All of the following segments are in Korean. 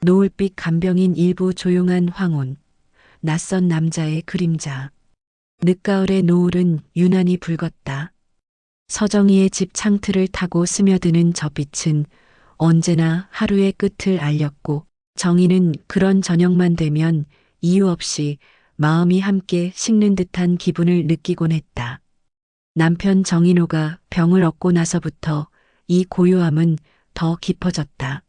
노을빛 간병인 일부 조용한 황혼, 낯선 남자의 그림자. 늦가을의 노을은 유난히 붉었다. 서정희의 집 창틀을 타고 스며드는 저 빛은 언제나 하루의 끝을 알렸고, 정희는 그런 저녁만 되면 이유 없이 마음이 함께 식는 듯한 기분을 느끼곤 했다. 남편 정인호가 병을 얻고 나서부터 이 고요함은 더 깊어졌다.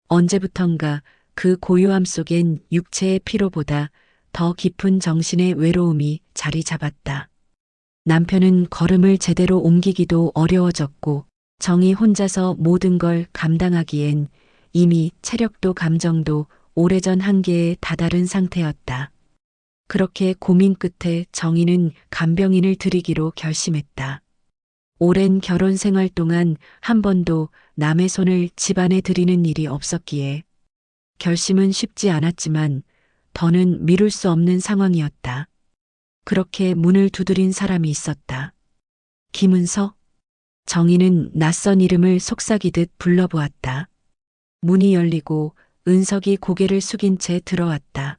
언제부턴가 그 고요함 속엔 육체의 피로보다 더 깊은 정신의 외로움이 자리 잡았다. 남편은 걸음을 제대로 옮기기도 어려워졌고, 정이 혼자서 모든 걸 감당하기엔 이미 체력도 감정도 오래전 한계에 다다른 상태였다. 그렇게 고민 끝에 정희는 간병인을 들이기로 결심했다. 오랜 결혼 생활 동안 한 번도 남의 손을 집안에 들이는 일이 없었기에 결심은 쉽지 않았지만 더는 미룰 수 없는 상황이었다. 그렇게 문을 두드린 사람이 있었다. 김은서? 정희는 낯선 이름을 속삭이듯 불러보았다. 문이 열리고 은석이 고개를 숙인 채 들어왔다.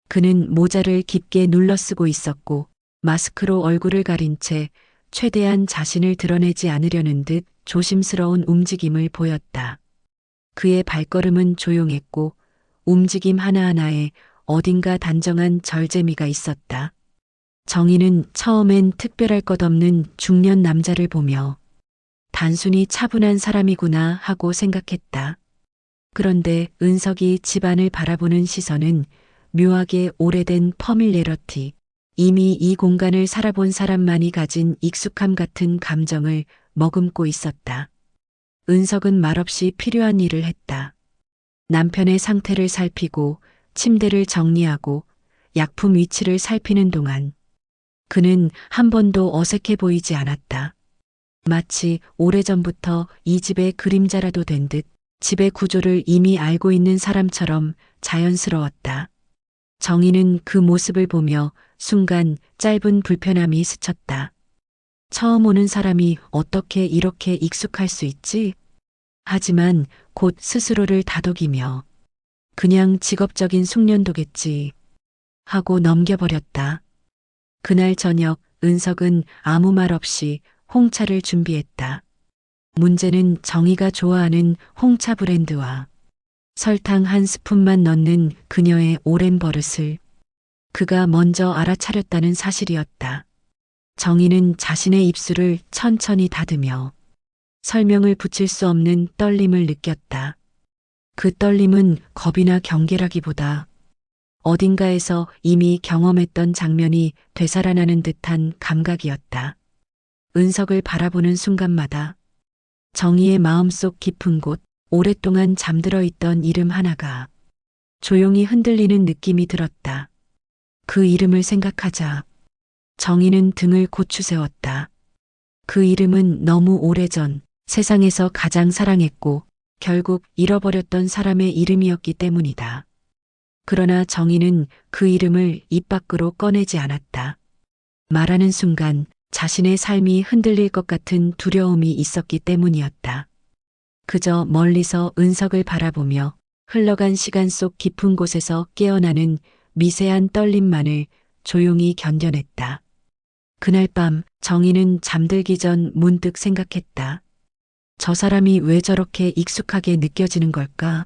그는 모자를 깊게 눌러쓰고 있었고 마스크로 얼굴을 가린 채 최대한 자신을 드러내지 않으려는 듯 조심스러운 움직임을 보였다. 그의 발걸음은 조용했고 움직임 하나하나에 어딘가 단정한 절제미가 있었다. 정희는 처음엔 특별할 것 없는 중년 남자를 보며 단순히 차분한 사람이구나 하고 생각했다. 그런데 은석이 집안을 바라보는 시선은 묘하게 오래된 퍼밀레러티, 이미 이 공간을 살아본 사람만이 가진 익숙함 같은 감정을 머금고 있었다. 은석은 말없이 필요한 일을 했다. 남편의 상태를 살피고 침대를 정리하고 약품 위치를 살피는 동안 그는 한 번도 어색해 보이지 않았다. 마치 오래전부터 이 집의 그림자라도 된 듯 집의 구조를 이미 알고 있는 사람처럼 자연스러웠다. 정희는 그 모습을 보며 순간 짧은 불편함이 스쳤다. 처음 오는 사람이 어떻게 이렇게 익숙할 수 있지? 하지만 곧 스스로를 다독이며 그냥 직업적인 숙련도겠지 하고 넘겨버렸다. 그날 저녁 은석은 아무 말 없이 홍차를 준비했다. 문제는 정희가 좋아하는 홍차 브랜드와 설탕 한 스푼만 넣는 그녀의 오랜 버릇을 그가 먼저 알아차렸다는 사실이었다. 정희는 자신의 입술을 천천히 다듬며 설명을 붙일 수 없는 떨림을 느꼈다. 그 떨림은 겁이나 경계라기보다 어딘가에서 이미 경험했던 장면이 되살아나는 듯한 감각이었다. 은석을 바라보는 순간마다 정희의 마음속 깊은 곳, 오랫동안 잠들어 있던 이름 하나가 조용히 흔들리는 느낌이 들었다. 그 이름을 생각하자 정희는 등을 고추세웠다. 그 이름은 너무 오래전 세상에서 가장 사랑했고 결국 잃어버렸던 사람의 이름이었기 때문이다. 그러나 정희는 그 이름을 입 밖으로 꺼내지 않았다. 말하는 순간 자신의 삶이 흔들릴 것 같은 두려움이 있었기 때문이었다. 그저 멀리서 은석을 바라보며 흘러간 시간 속 깊은 곳에서 깨어나는 미세한 떨림만을 조용히 견뎌냈다. 그날 밤 정희는 잠들기 전 문득 생각했다. 저 사람이 왜 저렇게 익숙하게 느껴지는 걸까?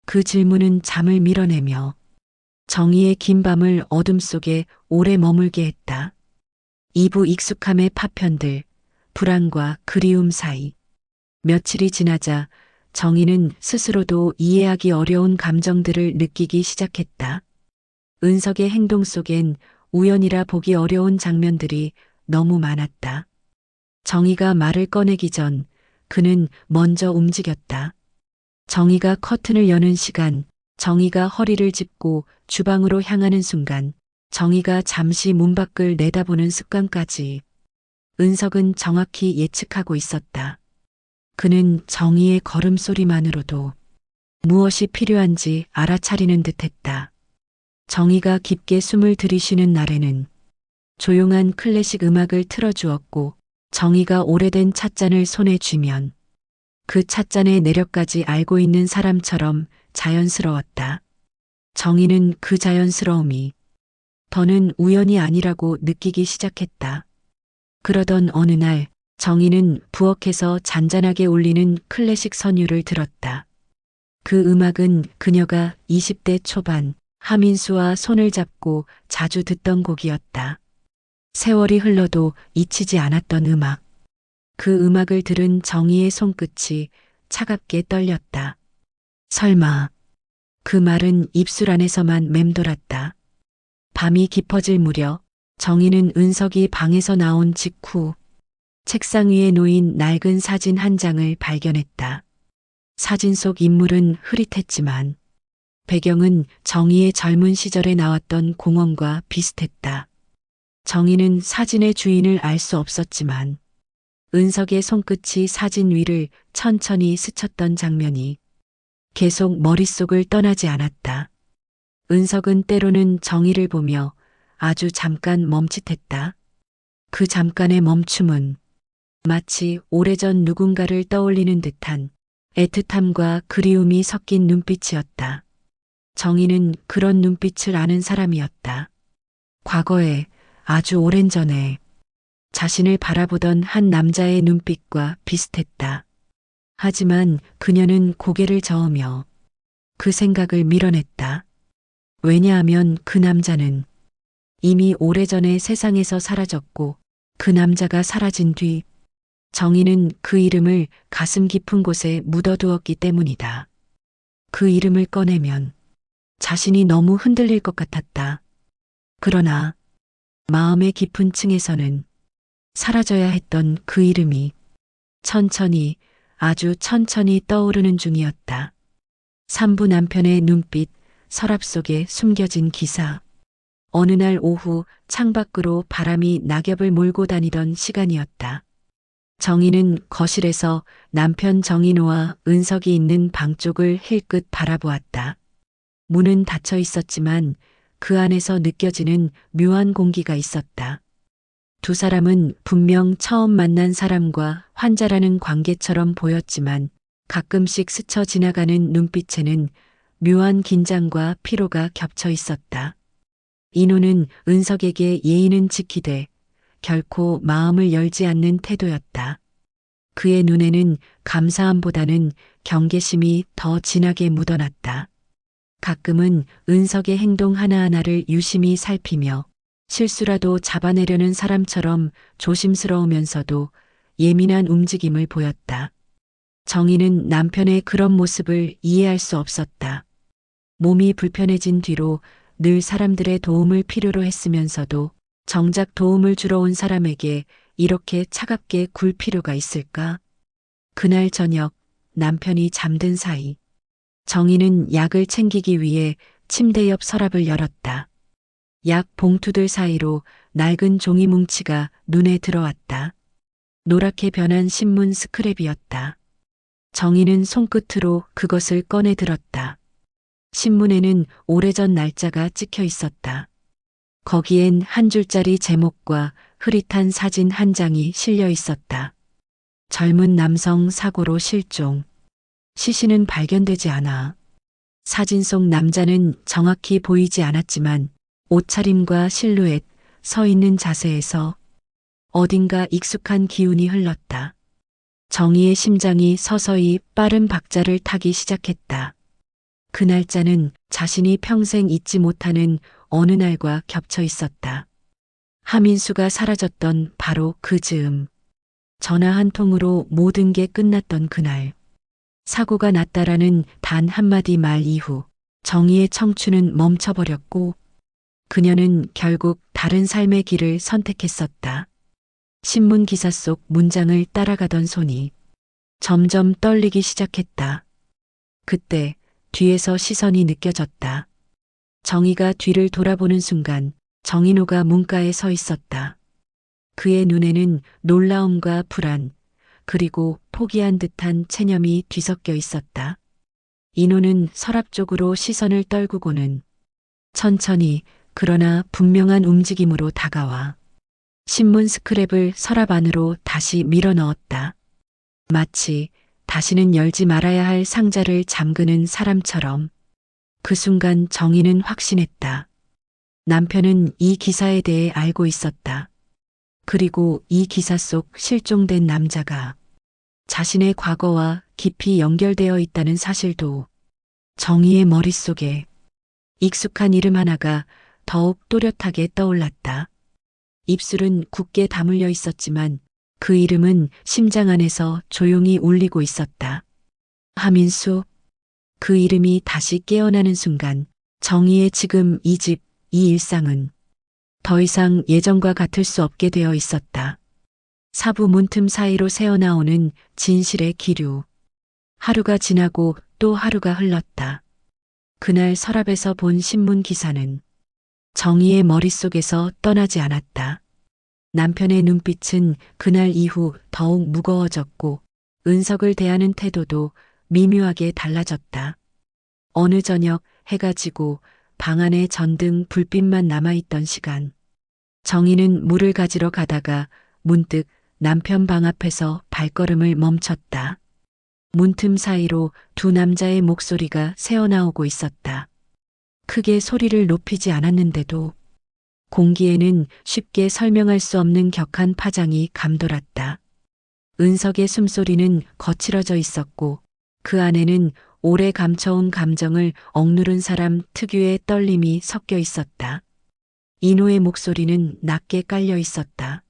그 질문은 잠을 밀어내며 정희의 긴 밤을 어둠 속에 오래 머물게 했다. 이부 익숙함의 파편들, 불안과 그리움 사이. 며칠이 지나자 정희는 스스로도 이해하기 어려운 감정들을 느끼기 시작했다. 은석의 행동 속엔 우연이라 보기 어려운 장면들이 너무 많았다. 정희가 말을 꺼내기 전 그는 먼저 움직였다. 정희가 커튼을 여는 시간, 정희가 허리를 짚고 주방으로 향하는 순간, 정희가 잠시 문 밖을 내다보는 습관까지 은석은 정확히 예측하고 있었다. 그는 정희의 걸음소리만으로도 무엇이 필요한지 알아차리는 듯했다. 정희가 깊게 숨을 들이쉬는 날에는 조용한 클래식 음악을 틀어주었고 정희가 오래된 찻잔을 손에 쥐면 그 찻잔의 내력까지 알고 있는 사람처럼 자연스러웠다. 정희는 그 자연스러움이 더는 우연이 아니라고 느끼기 시작했다. 그러던 어느 날 정희는 부엌에서 잔잔하게 울리는 클래식 선율을 들었다. 그 음악은 그녀가 20대 초반 하민수와 손을 잡고 자주 듣던 곡이었다. 세월이 흘러도 잊히지 않았던 음악. 그 음악을 들은 정희의 손끝이 차갑게 떨렸다. 설마. 그 말은 입술 안에서만 맴돌았다. 밤이 깊어질 무렵 정희는 은석이 방에서 나온 직후 책상 위에 놓인 낡은 사진 한 장을 발견했다. 사진 속 인물은 흐릿했지만 배경은 정희의 젊은 시절에 나왔던 공원과 비슷했다. 정희는 사진의 주인을 알 수 없었지만 은석의 손끝이 사진 위를 천천히 스쳤던 장면이 계속 머릿속을 떠나지 않았다. 은석은 때로는 정희를 보며 아주 잠깐 멈칫했다. 그 잠깐의 멈춤은 마치 오래전 누군가를 떠올리는 듯한 애틋함과 그리움이 섞인 눈빛이었다. 정희는 그런 눈빛을 아는 사람이었다. 과거에 아주 오랜 전에 자신을 바라보던 한 남자의 눈빛과 비슷했다. 하지만 그녀는 고개를 저으며 그 생각을 밀어냈다. 왜냐하면 그 남자는 이미 오래전에 세상에서 사라졌고 그 남자가 사라진 뒤 정희는 그 이름을 가슴 깊은 곳에 묻어두었기 때문이다. 그 이름을 꺼내면 자신이 너무 흔들릴 것 같았다. 그러나 마음의 깊은 층에서는 사라져야 했던 그 이름이 천천히 아주 천천히 떠오르는 중이었다. 산부 남편의 눈빛, 서랍 속에 숨겨진 기사. 어느 날 오후 창밖으로 바람이 낙엽을 몰고 다니던 시간이었다. 정희는 거실에서 남편 정인호와 은석이 있는 방 쪽을 힐끗 바라보았다. 문은 닫혀 있었지만 그 안에서 느껴지는 묘한 공기가 있었다. 두 사람은 분명 처음 만난 사람과 환자라는 관계처럼 보였지만 가끔씩 스쳐 지나가는 눈빛에는 묘한 긴장과 피로가 겹쳐 있었다. 인호는 은석에게 예의는 지키되 결코 마음을 열지 않는 태도였다. 그의 눈에는 감사함보다는 경계심이 더 진하게 묻어났다. 가끔은 은석의 행동 하나하나를 유심히 살피며 실수라도 잡아내려는 사람처럼 조심스러우면서도 예민한 움직임을 보였다. 정희는 남편의 그런 모습을 이해할 수 없었다. 몸이 불편해진 뒤로 늘 사람들의 도움을 필요로 했으면서도 정작 도움을 주러 온 사람에게 이렇게 차갑게 굴 필요가 있을까? 그날 저녁 남편이 잠든 사이 정희는 약을 챙기기 위해 침대 옆 서랍을 열었다. 약 봉투들 사이로 낡은 종이 뭉치가 눈에 들어왔다. 노랗게 변한 신문 스크랩이었다. 정희는 손끝으로 그것을 꺼내 들었다. 신문에는 오래전 날짜가 찍혀 있었다. 거기엔 한 줄짜리 제목과 흐릿한 사진 한 장이 실려 있었다. 젊은 남성 사고로 실종. 시신은 발견되지 않아. 사진 속 남자는 정확히 보이지 않았지만 옷차림과 실루엣, 서 있는 자세에서 어딘가 익숙한 기운이 흘렀다. 정희의 심장이 서서히 빠른 박자를 타기 시작했다. 그 날짜는 자신이 평생 잊지 못하는 어느 날과 겹쳐 있었다. 하민수가 사라졌던 바로 그 즈음. 전화 한 통으로 모든 게 끝났던 그날. 사고가 났다라는 단 한마디 말 이후 정희의 청춘은 멈춰버렸고 그녀는 결국 다른 삶의 길을 선택했었다. 신문 기사 속 문장을 따라가던 손이 점점 떨리기 시작했다. 그때 뒤에서 시선이 느껴졌다. 정희가 뒤를 돌아보는 순간 정인호가 문가에 서 있었다. 그의 눈에는 놀라움과 불안, 그리고 포기한 듯한 체념이 뒤섞여 있었다. 인호는 서랍 쪽으로 시선을 떨구고는 천천히 그러나 분명한 움직임으로 다가와 신문 스크랩을 서랍 안으로 다시 밀어 넣었다. 마치 다시는 열지 말아야 할 상자를 잠그는 사람처럼 그 순간 정희는 확신했다. 남편은 이 기사에 대해 알고 있었다. 그리고 이 기사 속 실종된 남자가 자신의 과거와 깊이 연결되어 있다는 사실도. 정희의 머릿속에 익숙한 이름 하나가 더욱 또렷하게 떠올랐다. 입술은 굳게 다물려 있었지만 그 이름은 심장 안에서 조용히 울리고 있었다. 하민수. 그 이름이 다시 깨어나는 순간 정희의 지금 이 집, 이 일상은 더 이상 예전과 같을 수 없게 되어 있었다. 사부 문틈 사이로 새어나오는 진실의 기류. 하루가 지나고 또 하루가 흘렀다. 그날 서랍에서 본 신문 기사는 정희의 머릿속에서 떠나지 않았다. 남편의 눈빛은 그날 이후 더욱 무거워졌고 은석을 대하는 태도도 미묘하게 달라졌다. 어느 저녁 해가 지고 방 안에 전등 불빛만 남아있던 시간. 정희는 물을 가지러 가다가 문득 남편 방 앞에서 발걸음을 멈췄다. 문틈 사이로 두 남자의 목소리가 새어나오고 있었다. 크게 소리를 높이지 않았는데도 공기에는 쉽게 설명할 수 없는 격한 파장이 감돌았다. 은석의 숨소리는 거칠어져 있었고 그 안에는 오래 감춰온 감정을 억누른 사람 특유의 떨림이 섞여 있었다. 인호의 목소리는 낮게 깔려 있었다.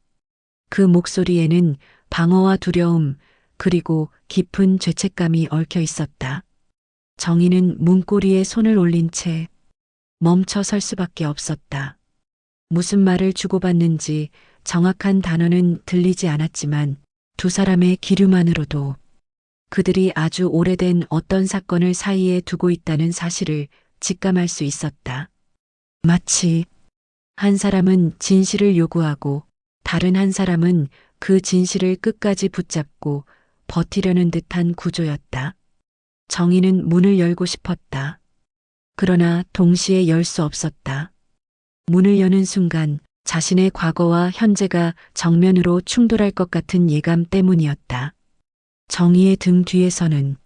그 목소리에는 방어와 두려움 그리고 깊은 죄책감이 얽혀 있었다. 정희는 문고리에 손을 올린 채 멈춰 설 수밖에 없었다. 무슨 말을 주고받는지 정확한 단어는 들리지 않았지만 두 사람의 기류만으로도 그들이 아주 오래된 어떤 사건을 사이에 두고 있다는 사실을 직감할 수 있었다. 마치 한 사람은 진실을 요구하고 다른 한 사람은 그 진실을 끝까지 붙잡고 버티려는 듯한 구조였다. 정희는 문을 열고 싶었다. 그러나 동시에 열 수 없었다. 문을 여는 순간 자신의 과거와 현재가 정면으로 충돌할 것 같은 예감 때문이었다. 정희의 등 뒤에서는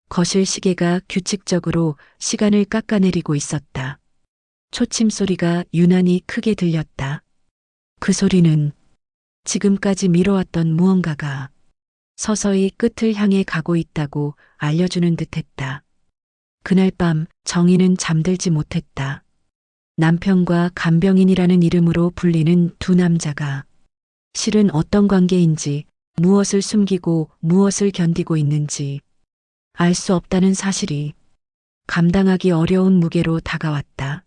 거실 시계가 규칙적으로 시간을 깎아내리고 있었다. 초침 소리가 유난히 크게 들렸다. 그 소리는 지금까지 미뤄왔던 무언가가 서서히 끝을 향해 가고 있다고 알려주는 듯했다. 그날 밤 정희는 잠들지 못했다. 남편과 간병인이라는 이름으로 불리는 두 남자가 실은 어떤 관계인지, 무엇을 숨기고 무엇을 견디고 있는지 알 수 없다는 사실이 감당하기 어려운 무게로 다가왔다.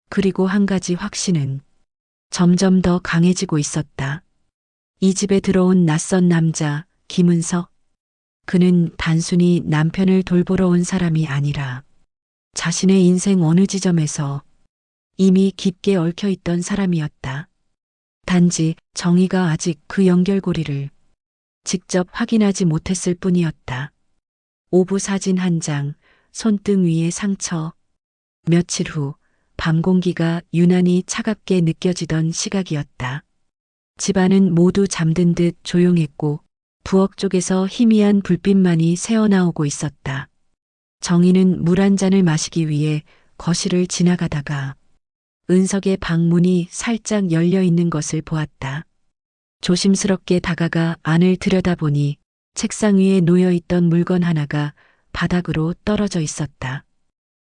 그리고 한 가지 확신은 점점 더 강해지고 있었다. 이 집에 들어온 낯선 남자, 김은석. 그는 단순히 남편을 돌보러 온 사람이 아니라 자신의 인생 어느 지점에서 이미 깊게 얽혀 있던 사람이었다. 단지 정희가 아직 그 연결고리를 직접 확인하지 못했을 뿐이었다. 오부 사진 한 장, 손등 위의 상처. 며칠 후 밤 공기가 유난히 차갑게 느껴지던 시각이었다. 집안은 모두 잠든 듯 조용했고 부엌 쪽에서 희미한 불빛만이 새어나오고 있었다. 정희는 물 한 잔을 마시기 위해 거실을 지나가다가 은석의 방문이 살짝 열려 있는 것을 보았다. 조심스럽게 다가가 안을 들여다보니 책상 위에 놓여 있던 물건 하나가 바닥으로 떨어져 있었다.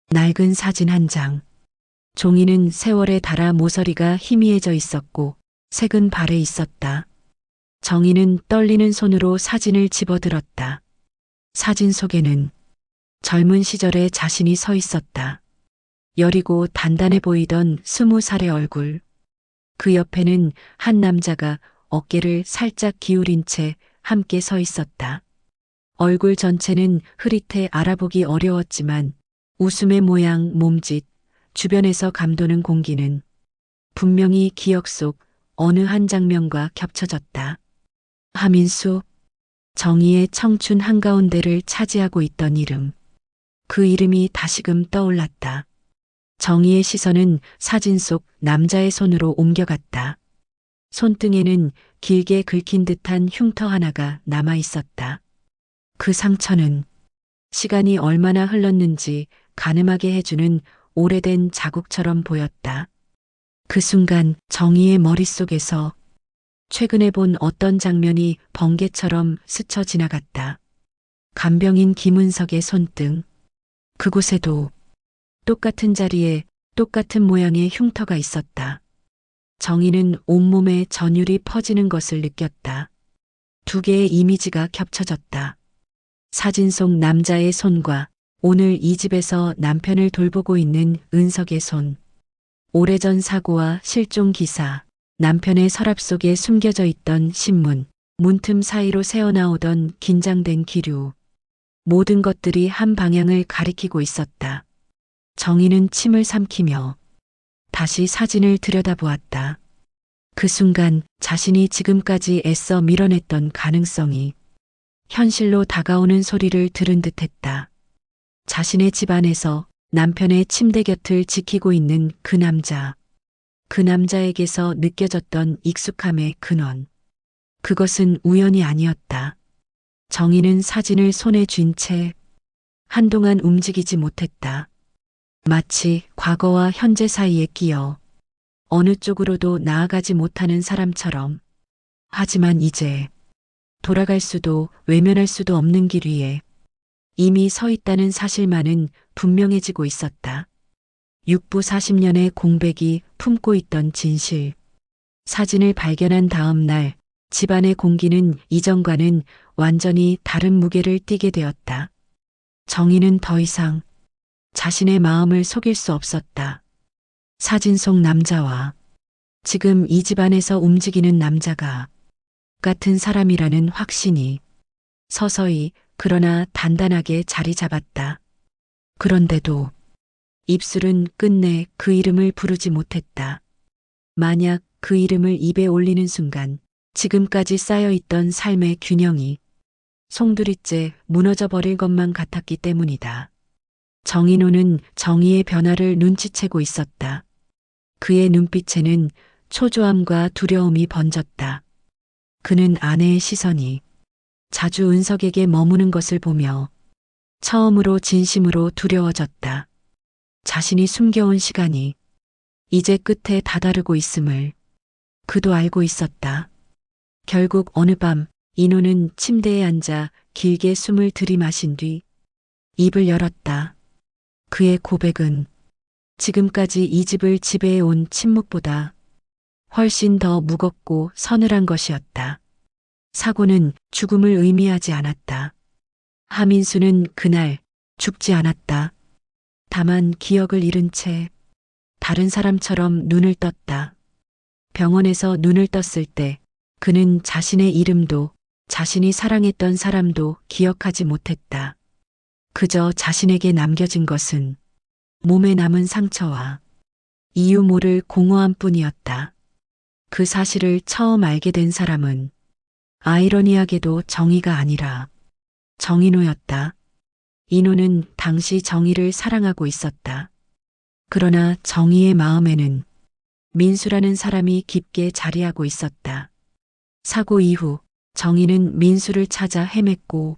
낡은 사진 한 장. 종이는 세월에 닳아 모서리가 희미해져 있었고 색은 발해 있었다. 정희는 떨리는 손으로 사진을 집어들었다. 사진 속에는 젊은 시절의 자신이 서 있었다. 여리고 단단해 보이던 20살의 얼굴. 그 옆에는 한 남자가 어깨를 살짝 기울인 채 함께 서 있었다. 얼굴 전체는 흐릿해 알아보기 어려웠지만 웃음의 모양, 몸짓, 주변에서 감도는 공기는 분명히 기억 속 어느 한 장면과 겹쳐졌다. 하민수. 정희의 청춘 한가운데를 차지하고 있던 이름. 그 이름이 다시금 떠올랐다. 정희의 시선은 사진 속 남자의 손으로 옮겨갔다. 손등에는 길게 긁힌 듯한 흉터 하나가 남아 있었다. 그 상처는 시간이 얼마나 흘렀는지 가늠하게 해주는 오래된 자국처럼 보였다. 그 순간 정희의 머릿속에서 최근에 본 어떤 장면이 번개처럼 스쳐 지나갔다. 간병인 김은석의 손등. 그곳에도 똑같은 자리에 똑같은 모양의 흉터가 있었다. 정희는 온몸에 전율이 퍼지는 것을 느꼈다. 두 개의 이미지가 겹쳐졌다. 사진 속 남자의 손과 오늘 이 집에서 남편을 돌보고 있는 은석의 손. 오래전 사고와 실종 기사, 남편의 서랍 속에 숨겨져 있던 신문, 문틈 사이로 새어나오던 긴장된 기류. 모든 것들이 한 방향을 가리키고 있었다. 정희는 침을 삼키며 다시 사진을 들여다보았다. 그 순간 자신이 지금까지 애써 밀어냈던 가능성이 현실로 다가오는 소리를 들은 듯했다. 자신의 집 안에서 남편의 침대 곁을 지키고 있는 그 남자. 그 남자에게서 느껴졌던 익숙함의 근원. 그것은 우연이 아니었다. 정희는 사진을 손에 쥔 채 한동안 움직이지 못했다. 마치 과거와 현재 사이에 끼어 어느 쪽으로도 나아가지 못하는 사람처럼. 하지만 이제 돌아갈 수도 외면할 수도 없는 길 위에 이미 서 있다는 사실만은 분명해지고 있었다. 육부 40년의 공백이 품고 있던 진실. 사진을 발견한 다음 날 집안의 공기는 이전과는 완전히 다른 무게를 띠게 되었다. 정희는 더 이상 자신의 마음을 속일 수 없었다. 사진 속 남자와 지금 이 집안에서 움직이는 남자가 같은 사람이라는 확신이 서서히 그러나 단단하게 자리 잡았다. 그런데도 입술은 끝내 그 이름을 부르지 못했다. 만약 그 이름을 입에 올리는 순간 지금까지 쌓여있던 삶의 균형이 송두리째 무너져 버릴 것만 같았기 때문이다. 정인호는 정희의 변화를 눈치채고 있었다. 그의 눈빛에는 초조함과 두려움이 번졌다. 그는 아내의 시선이 자주 은석에게 머무는 것을 보며 처음으로 진심으로 두려워졌다. 자신이 숨겨온 시간이 이제 끝에 다다르고 있음을 그도 알고 있었다. 결국 어느 밤 인호는 침대에 앉아 길게 숨을 들이마신 뒤 입을 열었다. 그의 고백은 지금까지 이 집을 지배해온 침묵보다 훨씬 더 무겁고 서늘한 것이었다. 사고는 죽음을 의미하지 않았다. 하민수는 그날 죽지 않았다. 다만 기억을 잃은 채 다른 사람처럼 눈을 떴다. 병원에서 눈을 떴을 때 그는 자신의 이름도 자신이 사랑했던 사람도 기억하지 못했다. 그저 자신에게 남겨진 것은 몸에 남은 상처와 이유 모를 공허함 뿐이었다. 그 사실을 처음 알게 된 사람은 아이러니하게도 정희가 아니라 정인호였다. 인호는 당시 정희를 사랑하고 있었다. 그러나 정희의 마음에는 민수라는 사람이 깊게 자리하고 있었다. 사고 이후 정희는 민수를 찾아 헤맸고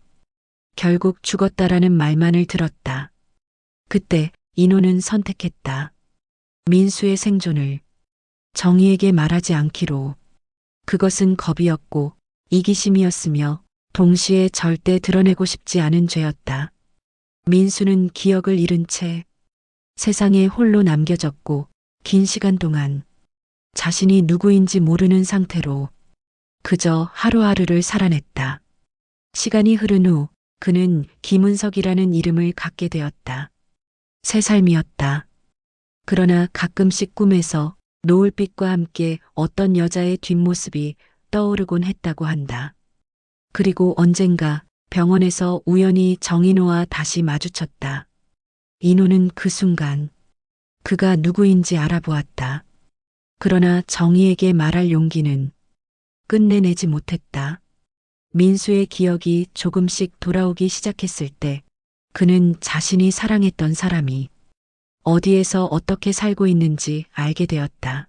결국 죽었다라는 말만을 들었다. 그때 인호는 선택했다. 민수의 생존을 정희에게 말하지 않기로. 그것은 겁이었고 이기심이었으며 동시에 절대 드러내고 싶지 않은 죄였다. 민수는 기억을 잃은 채 세상에 홀로 남겨졌고 긴 시간 동안 자신이 누구인지 모르는 상태로 그저 하루하루를 살아냈다. 시간이 흐른 후 그는 김은석이라는 이름을 갖게 되었다. 새 삶이었다. 그러나 가끔씩 꿈에서 노을빛과 함께 어떤 여자의 뒷모습이 떠오르곤 했다고 한다. 그리고 언젠가 병원에서 우연히 정인호와 다시 마주쳤다. 인호는 그 순간 그가 누구인지 알아보았다. 그러나 정희에게 말할 용기는 끝내내지 못했다. 민수의 기억이 조금씩 돌아오기 시작했을 때 그는 자신이 사랑했던 사람이 어디에서 어떻게 살고 있는지 알게 되었다.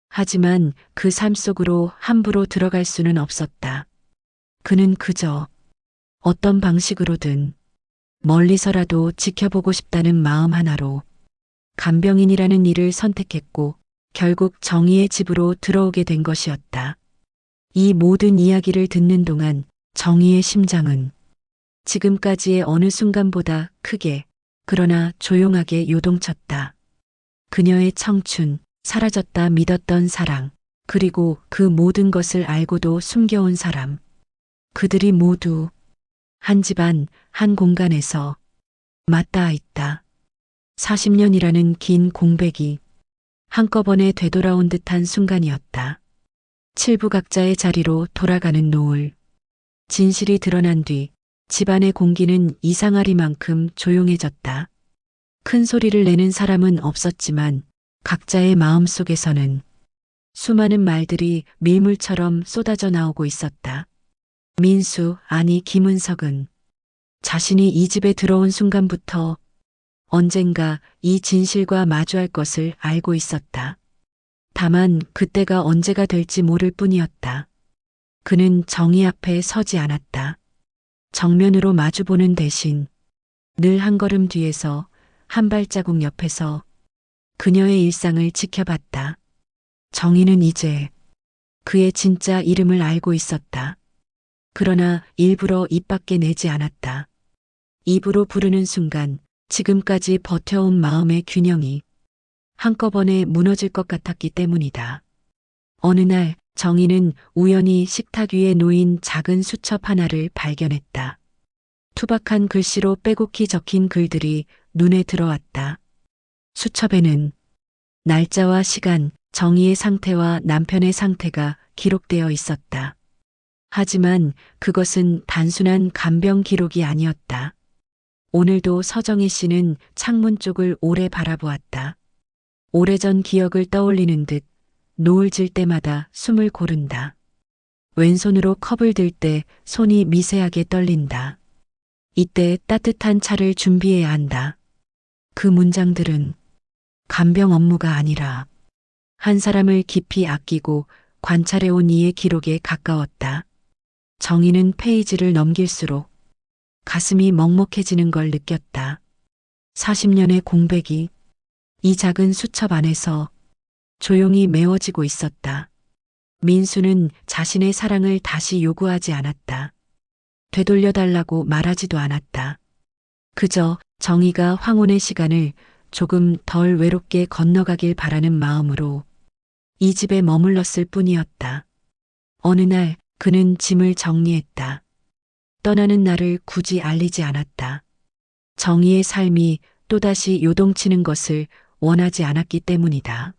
하지만 그 삶 속으로 함부로 들어갈 수는 없었다. 그는 그저 어떤 방식으로든 멀리서라도 지켜보고 싶다는 마음 하나로 간병인이라는 일을 선택했고 결국 정희의 집으로 들어오게 된 것이었다. 이 모든 이야기를 듣는 동안 정희의 심장은 지금까지의 어느 순간보다 크게 그러나 조용하게 요동쳤다. 그녀의 청춘, 사라졌다 믿었던 사랑, 그리고 그 모든 것을 알고도 숨겨온 사람. 그들이 모두 한 집안, 한 공간에서 맞닿아 있다. 40년이라는 긴 공백이 한꺼번에 되돌아온 듯한 순간이었다. 칠부각자의 자리로 돌아가는 노을. 진실이 드러난 뒤 집안의 공기는 이상하리만큼 조용해졌다. 큰 소리를 내는 사람은 없었지만 각자의 마음 속에서는 수많은 말들이 밀물처럼 쏟아져 나오고 있었다. 민수, 아니 김은석은 자신이 이 집에 들어온 순간부터 언젠가 이 진실과 마주할 것을 알고 있었다. 다만 그때가 언제가 될지 모를 뿐이었다. 그는 정희 앞에 서지 않았다. 정면으로 마주보는 대신 늘 한 걸음 뒤에서 한 발자국 옆에서 그녀의 일상을 지켜봤다. 정희는 이제 그의 진짜 이름을 알고 있었다. 그러나 일부러 입 밖에 내지 않았다. 입으로 부르는 순간 지금까지 버텨온 마음의 균형이 한꺼번에 무너질 것 같았기 때문이다. 어느 날 정희는 우연히 식탁 위에 놓인 작은 수첩 하나를 발견했다. 투박한 글씨로 빼곡히 적힌 글들이 눈에 들어왔다. 수첩에는 날짜와 시간, 정희의 상태와 남편의 상태가 기록되어 있었다. 하지만 그것은 단순한 간병 기록이 아니었다. 오늘도 서정희 씨는 창문 쪽을 오래 바라보았다. 오래전 기억을 떠올리는 듯 노을 질 때마다 숨을 고른다. 왼손으로 컵을 들 때 손이 미세하게 떨린다. 이때 따뜻한 차를 준비해야 한다. 그 문장들은 간병 업무가 아니라 한 사람을 깊이 아끼고 관찰해온 이의 기록에 가까웠다. 정희는 페이지를 넘길수록 가슴이 먹먹해지는 걸 느꼈다. 40년의 공백이 이 작은 수첩 안에서 조용히 메워지고 있었다. 민수는 자신의 사랑을 다시 요구하지 않았다. 되돌려달라고 말하지도 않았다. 그저 정희가 황혼의 시간을 조금 덜 외롭게 건너가길 바라는 마음으로 이 집에 머물렀을 뿐이었다. 어느 날 그는 짐을 정리했다. 떠나는 날을 굳이 알리지 않았다. 정희의 삶이 또다시 요동치는 것을 원하지 않았기 때문이다.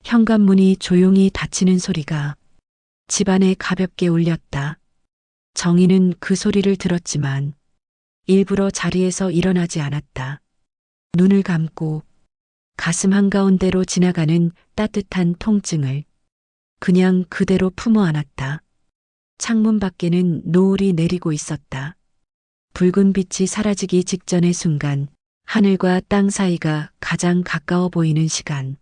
현관문이 조용히 닫히는 소리가 집안에 가볍게 울렸다. 정희는 그 소리를 들었지만 일부러 자리에서 일어나지 않았다. 눈을 감고 가슴 한가운데로 지나가는 따뜻한 통증을 그냥 그대로 품어 안았다. 창문 밖에는 노을이 내리고 있었다. 붉은 빛이 사라지기 직전의 순간 하늘과 땅 사이가 가장 가까워 보이는 시간.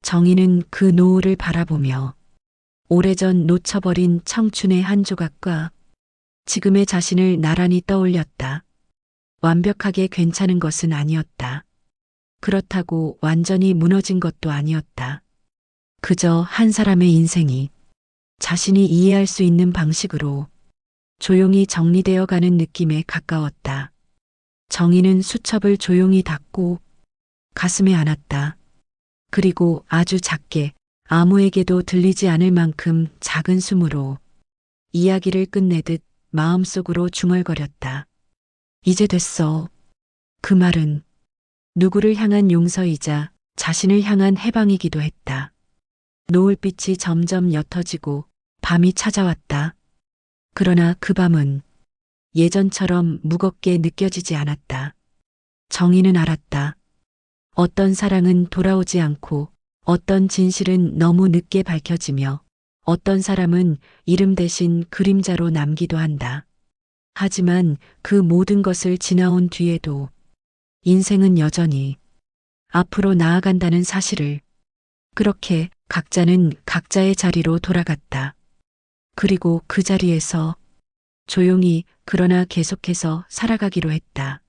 정희는 그 노을을 바라보며 오래전 놓쳐버린 청춘의 한 조각과 지금의 자신을 나란히 떠올렸다. 완벽하게 괜찮은 것은 아니었다. 그렇다고 완전히 무너진 것도 아니었다. 그저 한 사람의 인생이 자신이 이해할 수 있는 방식으로 조용히 정리되어 가는 느낌에 가까웠다. 정희는 수첩을 조용히 닫고 가슴에 안았다. 그리고 아주 작게 아무에게도 들리지 않을 만큼 작은 숨으로 이야기를 끝내듯 마음속으로 중얼거렸다. 이제 됐어. 그 말은 누구를 향한 용서이자 자신을 향한 해방이기도 했다. 노을빛이 점점 옅어지고 밤이 찾아왔다. 그러나 그 밤은 예전처럼 무겁게 느껴지지 않았다. 정희는 알았다. 어떤 사랑은 돌아오지 않고 어떤 진실은 너무 늦게 밝혀지며 어떤 사람은 이름 대신 그림자로 남기도 한다. 하지만 그 모든 것을 지나온 뒤에도 인생은 여전히 앞으로 나아간다는 사실을 그렇게 각자는 각자의 자리로 돌아갔다. 그리고 그 자리에서 조용히 그러나 계속해서 살아가기로 했다.